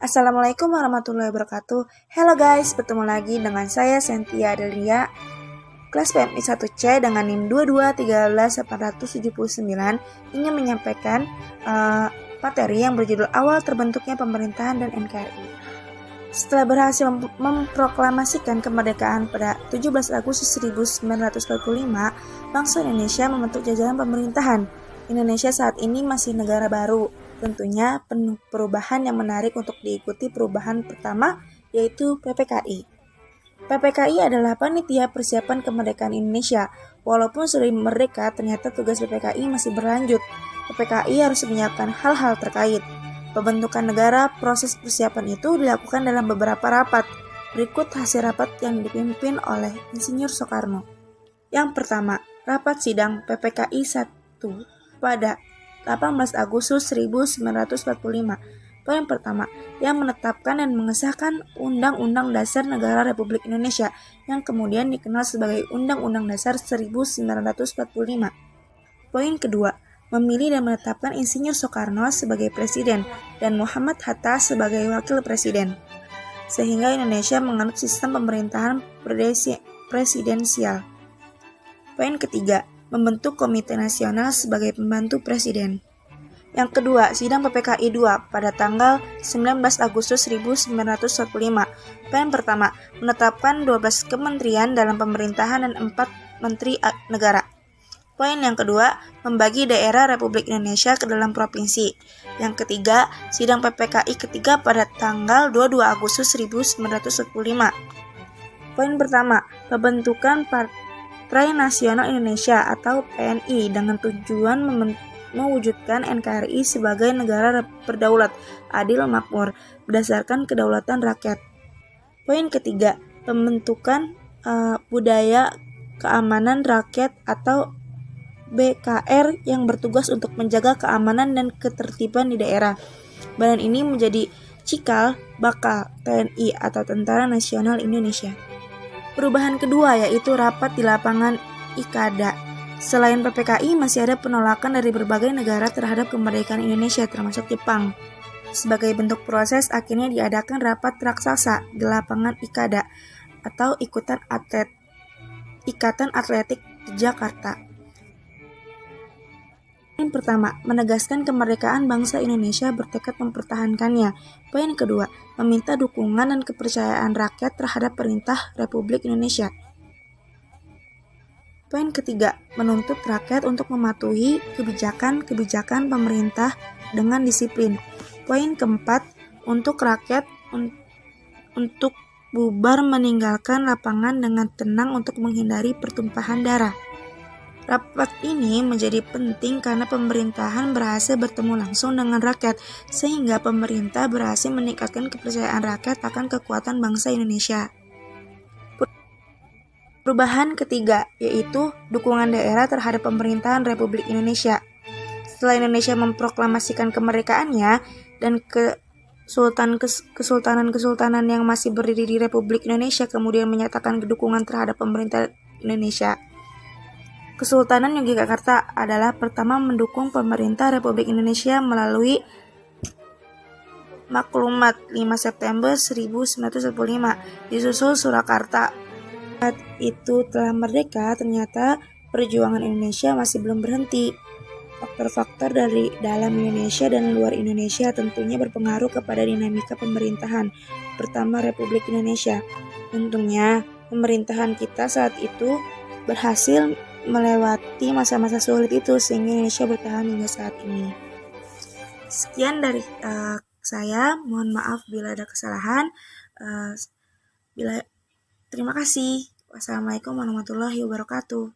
Assalamualaikum warahmatullahi wabarakatuh. Hello guys, bertemu lagi dengan saya Sentia Adelia, kelas PMI 1C dengan NIM 2213879, ingin menyampaikan materi yang berjudul Awal Terbentuknya Pemerintahan dan NKRI. Setelah berhasil memproklamasikan kemerdekaan pada 17 Agustus 1945, bangsa Indonesia membentuk jajaran pemerintahan. Indonesia saat ini masih negara baru, tentunya penuh perubahan yang menarik untuk diikuti. Perubahan pertama yaitu PPKI. PPKI adalah Panitia Persiapan Kemerdekaan Indonesia. Walaupun sudah merdeka, ternyata tugas PPKI masih berlanjut. PPKI harus menyiapkan hal-hal terkait pembentukan negara. Proses persiapan itu dilakukan dalam beberapa rapat. Berikut hasil rapat yang dipimpin oleh Insinyur Soekarno. Yang pertama, rapat sidang PPKI 1 pada 18 Agustus 1945. Poin pertama, yang menetapkan dan mengesahkan Undang-Undang Dasar Negara Republik Indonesia yang kemudian dikenal sebagai Undang-Undang Dasar 1945. Poin kedua, memilih dan menetapkan Insinyur Soekarno sebagai presiden dan Muhammad Hatta sebagai wakil presiden, sehingga Indonesia menganut sistem pemerintahan presidensial. Poin ketiga, membentuk Komite Nasional sebagai pembantu presiden. Yang kedua, sidang PPKI 2 pada tanggal 19 Agustus 1945. Poin pertama, menetapkan 12 kementerian dalam pemerintahan dan 4 menteri negara. Poin yang kedua, membagi daerah Republik Indonesia ke dalam provinsi. Yang ketiga, sidang PPKI ketiga pada tanggal 22 Agustus 1945. Poin pertama, pembentukan Partai Nasional Indonesia atau PNI dengan tujuan mewujudkan NKRI sebagai negara berdaulat, adil, makmur, berdasarkan kedaulatan rakyat. Poin ketiga, pembentukan Budaya Keamanan Rakyat atau BKR yang bertugas untuk menjaga keamanan dan ketertiban di daerah. Badan ini menjadi cikal bakal TNI atau Tentara Nasional Indonesia. Perubahan kedua yaitu rapat di lapangan IKADA. Selain PPKI, masih ada penolakan dari berbagai negara terhadap kemerdekaan Indonesia, termasuk Jepang. Sebagai bentuk proses, akhirnya diadakan rapat raksasa di lapangan IKADA atau Ikatan Atletik di Jakarta. Poin pertama, menegaskan kemerdekaan bangsa Indonesia, bertekad mempertahankannya. Poin kedua, meminta dukungan dan kepercayaan rakyat terhadap perintah Republik Indonesia. Poin ketiga, menuntut rakyat untuk mematuhi kebijakan pemerintah dengan disiplin. Poin keempat, untuk rakyat untuk bubar meninggalkan lapangan dengan tenang untuk menghindari pertumpahan darah. Rapat ini menjadi penting karena pemerintahan berhasil bertemu langsung dengan rakyat, sehingga pemerintah berhasil meningkatkan kepercayaan rakyat akan kekuatan bangsa Indonesia. Perubahan ketiga yaitu dukungan daerah terhadap pemerintahan Republik Indonesia. Setelah Indonesia memproklamasikan kemerdekaannya dan kesultanan yang masih berdiri di Republik Indonesia kemudian menyatakan dukungan terhadap pemerintah Indonesia. Kesultanan Yogyakarta adalah pertama mendukung pemerintah Republik Indonesia melalui Maklumat 5 September 1945, disusul Surakarta. Saat itu telah merdeka, ternyata perjuangan Indonesia masih belum berhenti. Faktor-faktor dari dalam Indonesia dan luar Indonesia tentunya berpengaruh kepada dinamika pemerintahan. Pertama, Republik Indonesia. Untungnya, pemerintahan kita saat itu berhasil melewati masa-masa sulit itu sehingga Indonesia bertahan hingga saat ini. Sekian dari saya, mohon maaf bila ada kesalahan. Terima kasih. Wassalamualaikum warahmatullahi wabarakatuh.